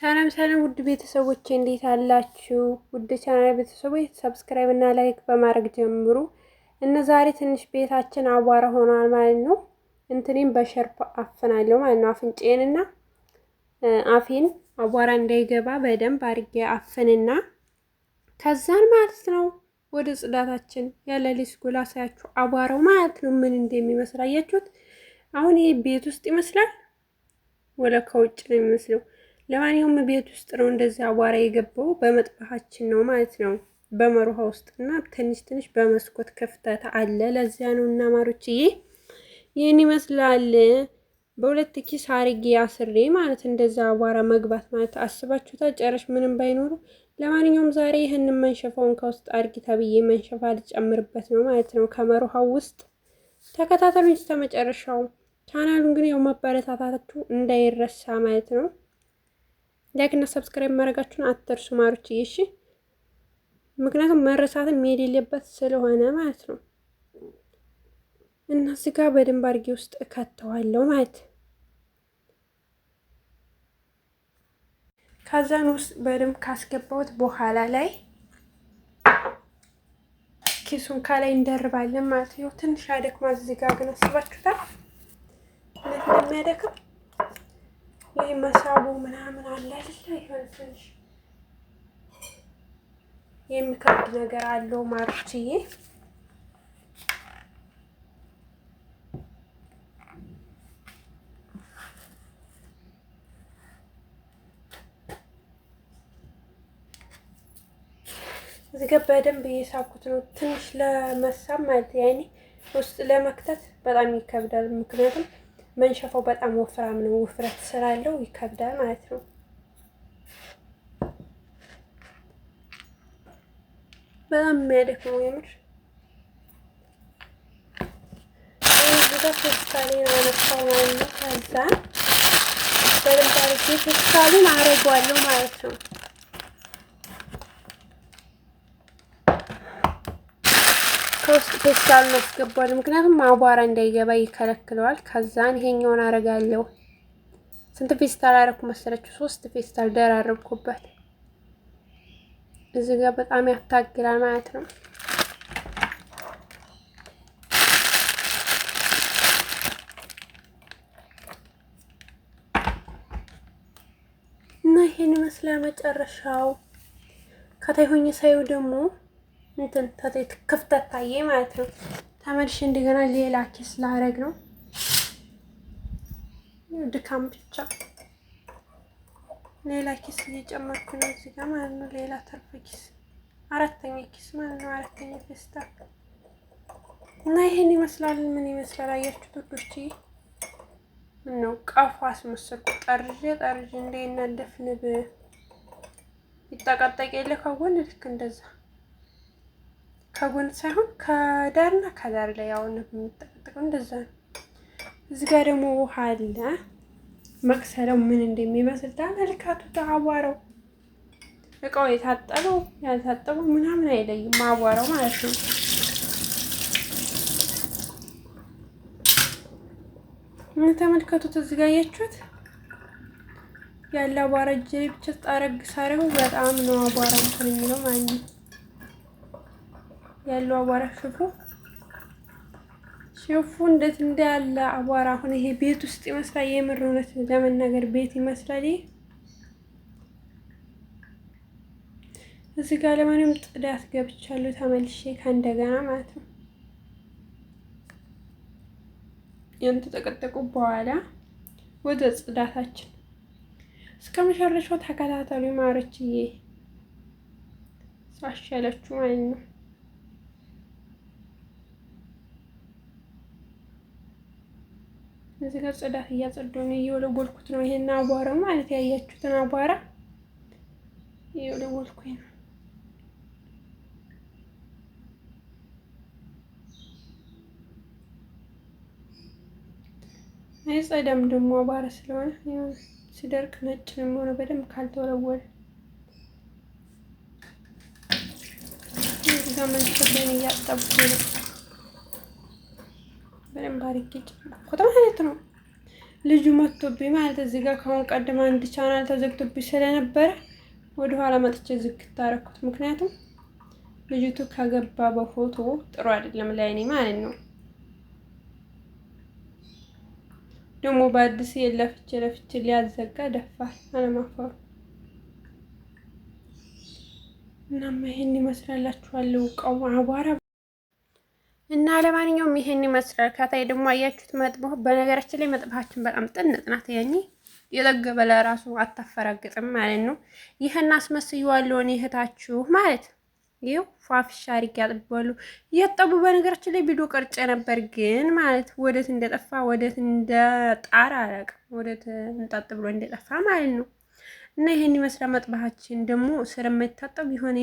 ሰላም ሰላም ውድ ቤተሰቦቼ እንዴት አላችሁ? ውድ ቻናል ቤተሰቦች ሰብስክራይብ እና ላይክ በማድረግ ጀምሩ። እነ ዛሬ ትንሽ ቤታችን አቧራ ሆኗል ማለት ነው። እንትኔም በሸርፕ አፍናለሁ ማለት ነው። አፍንጬንና አፌን አቧራ እንዳይገባ በደንብ አድርጌ አፍንና ከዛን ማለት ነው ወደ ጽዳታችን ያለ ሊስጎላ ሳያችሁ አቧራው ማለት ነው ምን እንደሚመስል አያችሁት? አሁን ይሄ ቤት ውስጥ ይመስላል ወለ ከውጭ ነው የሚመስለው። ለማንኛውም ቤት ውስጥ ነው እንደዚህ አቧራ የገባው በመጥፋታችን ነው ማለት ነው። በመሩሃ ውስጥ እና ትንሽ በመስኮት ክፍተት አለ። ለዚያ ነው እና ማሮችዬ ይህን ይመስላል። በሁለት ኪስ አርጌ አስሬ ማለት እንደዛ አቧራ መግባት ማለት አስባችሁታ ጨረሽ ምንም ባይኖሩ። ለማንኛውም ዛሬ ይህንን መንሸፋውን ከውስጥ አርጊ ተብዬ መንሸፋ ልጨምርበት ነው ማለት ነው። ከመሩሃው ውስጥ ተከታተሉኝ እስከ መጨረሻው። ቻናሉን ግን ያው ማበረታታችሁ እንዳይረሳ ማለት ነው። ላይክ እና ሰብስክራይብ ማድረጋችሁን አትርሱ ማሮችዬ እሺ። ምክንያቱም መረሳትም የሌለበት ስለሆነ ማለት ነው። እና እዚህ ጋር በደንብ አድርጌ ውስጥ እከተዋለሁ ማለት ከዛን ውስጥ በደንብ ካስገባሁት በኋላ ላይ ኪሱን ከላይ እንደርባለን ማለት ነው። ትንሽ ያደክማል። እዚህ ጋር ግን አስባችሁታል እንዴት እንደሚያደክም ይሄ መሳቡ ምናምን አለ አይደል? ይሆን ትንሽ የሚከብድ ነገር አለው ማርችዬ። እዚህ ጋር በደንብ እየሳኩት ነው። ትንሽ ለመሳብ ማለት ያኔ ውስጥ ለመክተት በጣም ይከብዳል። ምክንያቱም መንሸፋው በጣም ወፍራም ነው። ውፍረት ስላለው ይከብዳል ማለት ነው። በጣም የሚያደክመው የምር እዚህ ጋር ፌስታሌን አነሳው ማለት ነው። ከዛ በደንብ አድርጌ ፌስታሉን አረገዋለሁ ማለት ነው። ከውስጥ ፌስታል ማስገባል ምክንያቱም አቧራ እንዳይገባ ይከለክለዋል። ከዛን ይሄኛውን አረጋለሁ። ስንት ፌስታል አረኩ መሰለችሁ? 3 ፌስታል ደራረብኩበት። እዚህ ጋር በጣም ያታግላል ማለት ነው። እና ይሄን ይመስላል መጨረሻው። ከታይ ሆኜ ሳይው ደግሞ እንትን ታታይ ክፍተት ታየ ማለት ነው። ተመልሼ እንደገና ሌላ ኪስ ላረግ ነው። ድካም ብቻ ሌላ ኪስ እየጨመርኩ ነው እዚህ ጋር ማለት ነው። ሌላ ተርፍ ኪስ አራተኛ ኪስ ማለት ነው። አራተኛ ፌስታል እና ይሄን ይመስላል። ምን ይመስላል አያችሁት ውዶቼ? ምን ነው ቀፋ አስመሰልኩ። ጠርዤ እንዳይናደፍ ንብ ይጠቀጠቅ የለ ከጎን ልክ እንደዛ ከጎን ሳይሆን ከዳርና ከዳር ላይ ያው ንብ የሚጠቀጠቀው እንደዛ ነው። እዚህ ጋር ደግሞ ውሃ አለ። መቅሰለው ምን እንደሚመስል ተመልከቱት። አቧራው እቃው የታጠበው ያልታጠበው ምናምን አይለይም አቧራው ማለት ነው። ምን ተመልከቱት። እዚህ ጋር ያያችሁት ያለ አቧራ እጄ ብቻ ታረግ ሳረው በጣም ነው አቧራ እንትን የሚለው ማለት ነው። ያለው አቧራ ሽፉ እንዴት እንዳለ አቧራ። አሁን ይሄ ቤት ውስጥ ይመስላል። የምር እውነት ለመናገር ቤት ይመስላል። እዚህ ጋር ለማንኛውም ጽዳት ገብቻለሁ ተመልሼ ከእንደገና ማለት ነው። ተጠቀጠቁ በኋላ ወደ ጽዳታችን እስከ መጨረሻው ተከታተሉ ማሮችዬ። ሳሻላችሁ ማለት ነው። እዚህ ጋር ጽዳት እያጸዳሁ ነው። እየወለወልኩት ነው። ይሄን አቧራ ማለት ያያችሁትን አቧራ እየወለወልኩኝ ነው። አይጸዳም ደግሞ አቧራ ስለሆነ ሲደርቅ ነጭ ነው የሚሆነው በደንብ ካልተወለወለ። እዚህ ጋር መንሸፌን እያጠብኩ ነው። በደንብ አድርጌ ጨመርኩት ማለት ነው። ልጁ መጥቶብኝ ማለት እዚህ ጋር ከአሁን ቀደም አንድ ቻናል ተዘግቶብኝ ስለነበረ ወደኋላ መጥቼ ዝግት አደረኩት። ምክንያቱም ልጅቱ ከገባ በፎቶ ጥሩ አይደለም ለእኔ ማለት ነው። ደግሞ በአዲስ ለፍቼ ሊያዘጋ ደፋር አለማፈሩ። እናማ ይሄን ይመስላላችኋለሁ ቀው አቧራ እና ለማንኛውም ይሄን ይመስላል። ከታይ ደግሞ አያችሁት መጥበው። በነገራችን ላይ መጥበሃችን በጣም ጥንጥ ናት። ያኔ የጠገበ ለራሱ አታፈራግጥም ማለት ነው። ይሄን አስመስየዋለሁ እኔ እህታችሁ ማለት ይኸው ፏፍሻ አድርጌ ያጥባሉ እያጠቡ። በነገራችን ላይ ቪዲዮ ቀርጬ ነበር ግን ማለት ወደት እንደጠፋ ወደት እንደጣራ አላውቅም። ወደት እንጣጥ ብሎ እንደጠፋ ማለት ነው። እና ይሄን ይመስላል መጥበሃችን ደግሞ ስር የማይታጠብ የሆነ